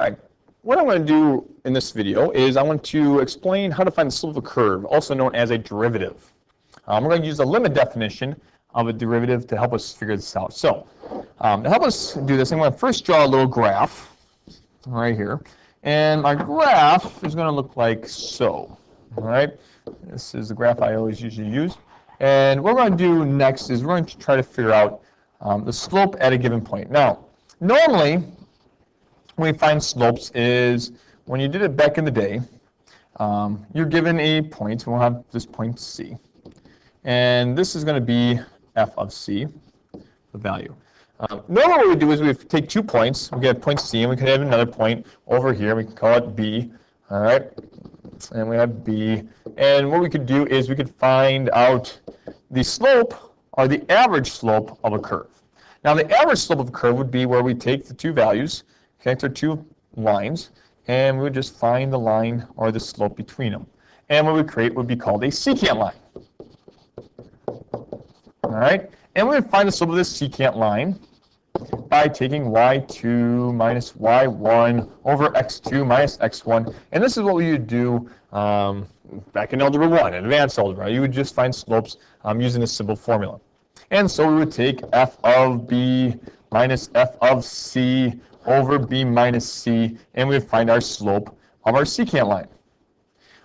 right. What I'm going to do in this video is I want to explain how to find the slope of a curve, also known as a derivative. We're going to use the limit definition of a derivative to help us figure this out. So, to help us do this, I'm going to first draw a little graph right here. And my graph is going to look like so. All right. This is the graph I always usually use. And what we're going to do next is we're going to try to figure out the slope at a given point. Now, normally, when we find slopes is when you did it back in the day, you're given a point. We'll have this point C. And this is going to be f of C, the value. Normally what we do is we take 2 points. We get point C, and we can have another point over here. We can call it B. All right. And we have B. And what we could do is we could find out the slope, or the average slope of a curve. Now, the average slope of a curve would be where we take the 2 values, connect our 2 lines, and we would just find the line or the slope between them. And what we create would be called a secant line. All right? And we would find the slope of this secant line by taking y2 minus y1 over x2 minus x1. And this is what we would do back in Algebra 1, advanced algebra. You would just find slopes using this simple formula. And so we would take f of b minus f of c over b minus c, and we would find our slope of our secant line.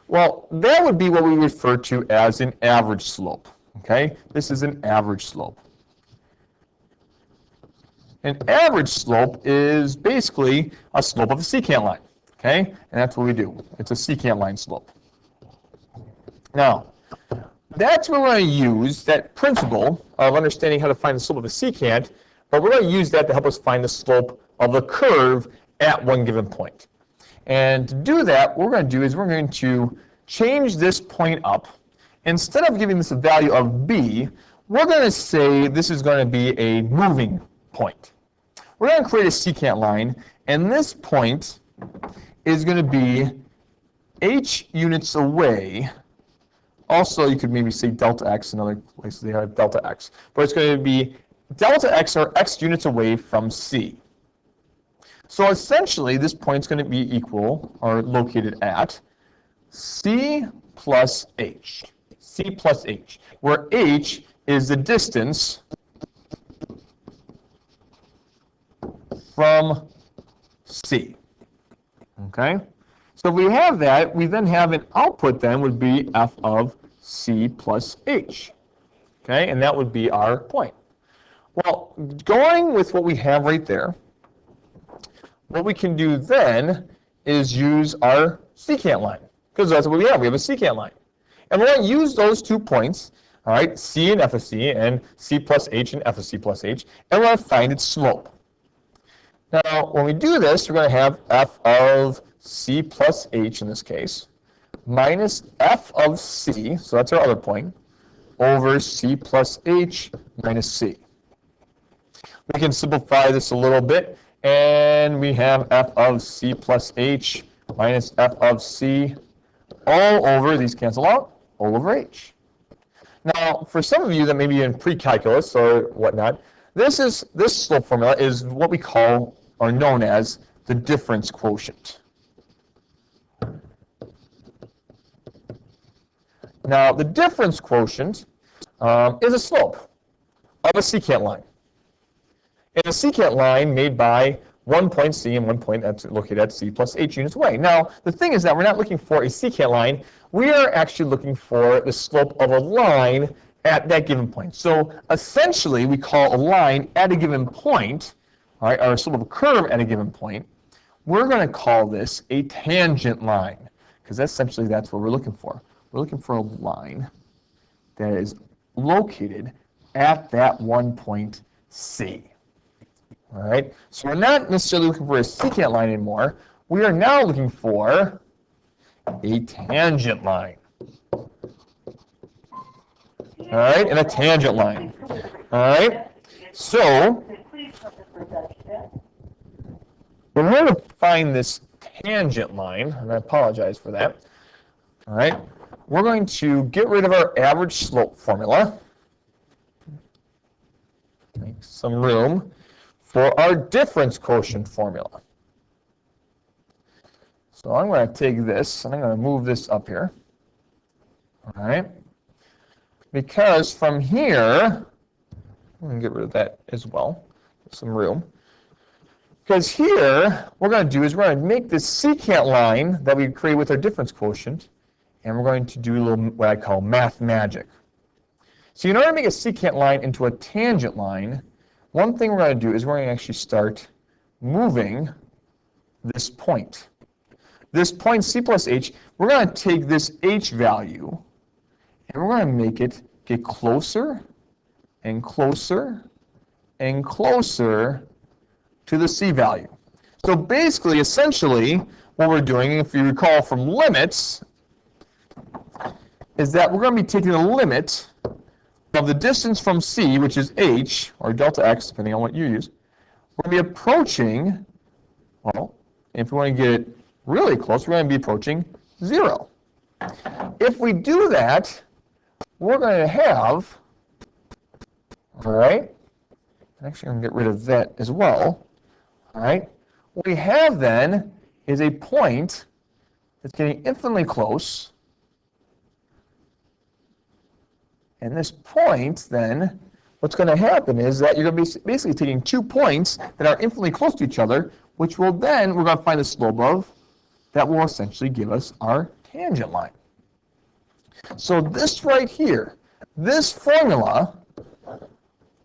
Well, that would be what we refer to as an average slope. Okay? This is an average slope. An average slope is basically a slope of a secant line. Okay? And that's what we do. It's a secant line slope. Now, that's what we're going to use, that principle of understanding how to find the slope of a secant, but we're going to use that to help us find the slope of a curve at one given point. And to do that, what we're going to do is we're going to change this point up. Instead of giving this a value of b, we're going to say this is going to be a moving point. We're going to create a secant line, and this point is going to be h units away. Also, you could maybe say delta x in other places. They have delta x. But it's going to be delta x, or x units away from C. So essentially, this point's going to be equal, or located at, C plus h. C plus h, where h is the distance from C. Okay? So if we have that, we then have an output then would be f of c plus h. Okay? And that would be our point. Well, going with what we have right there, what we can do then is use our secant line, because that's what we have. We have a secant line. And we're going to use those 2 points, all right, c and f of c, and c plus h and f of c plus h, and we're going to find its slope. Now, when we do this, we're going to have f of c plus h in this case, minus f of c, so that's our other point, over c plus h minus c. We can simplify this a little bit, and we have f of c plus h minus f of c all over, these cancel out, all over h. Now, for some of you that may be in pre-calculus or whatnot, this slope formula is what we call, or known as, the difference quotient. Now, the difference quotient is a slope of a secant line. And a secant line made by 1 point C and 1 point that's located at C plus h units away. Now, the thing is that we're not looking for a secant line. We are actually looking for the slope of a line at that given point. So essentially, we call a line at a given point, all right, or a slope of a curve at a given point. We're going to call this a tangent line, because essentially that's what we're looking for. We're looking for a line that is located at that 1 point C. All right, so we're not necessarily looking for a secant line anymore. We are now looking for a tangent line. All right, and a tangent line. All right, so we're going to find this tangent line, and I apologize for that. All right, we're going to get rid of our average slope formula. Make some room for our difference quotient formula. So I'm going to take this and I'm going to move this up here. All right. Because from here, I'm going to get rid of that as well. Some room. Because here, what we're going to do is we're going to make this secant line that we create with our difference quotient, and we're going to do a little what I call math magic. So in order to make a secant line into a tangent line, one thing we're going to do is we're going to actually start moving this point. This point c plus h, we're going to take this h value, and we're going to make it get closer and closer and closer to the c value. So basically, essentially, what we're doing, if you recall from limits, is that we're going to be taking the limit of the distance from c, which is h, or delta x, depending on what you use. We're going to be approaching, well, if we want to get it really close, we're going to be approaching 0. If we do that, we're going to have, all right, actually I'm going to get rid of that as well, all right, what we have then is a point that's getting infinitely close, and this point then, what's going to happen is that you're going to be basically taking 2 points that are infinitely close to each other, which will then, we're going to find the slope of, that will essentially give us our tangent line. So this right here, this formula,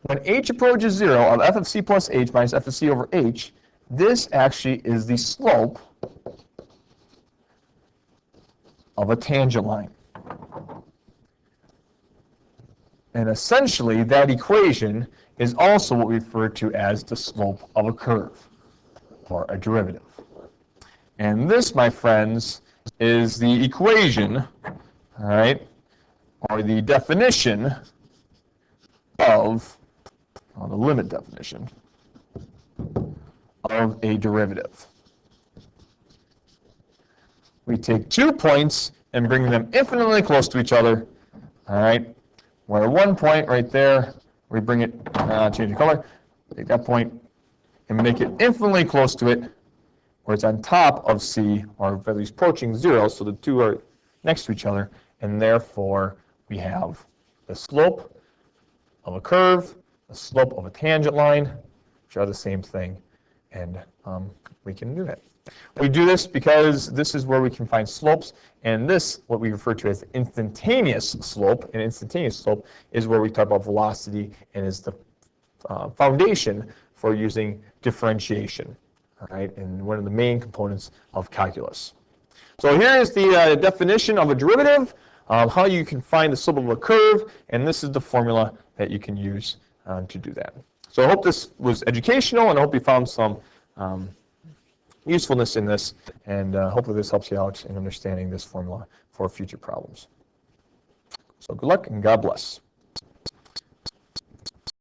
when h approaches 0 of f of c plus h minus f of c over h, this actually is the slope of a tangent line. And essentially, that equation is also what we refer to as the slope of a curve, or a derivative. And this, my friends, is the equation, all right, or the definition of, or the limit definition of a derivative. We take 2 points and bring them infinitely close to each other, all right, where one point right there, we bring it, change the color, take that point and make it infinitely close to it, where it's on top of c, or at least approaching 0, so the two are next to each other, and therefore we have the slope of a curve, the slope of a tangent line, which are the same thing, and we can do that. We do this because this is where we can find slopes, and this, what we refer to as the instantaneous slope, and instantaneous slope is where we talk about velocity and is the foundation for using differentiation, all right, and one of the main components of calculus. So here is the definition of a derivative, how you can find the slope of a curve, and this is the formula that you can use to do that. So I hope this was educational, and I hope you found some usefulness in this, and hopefully this helps you out in understanding this formula for future problems. So good luck and God bless.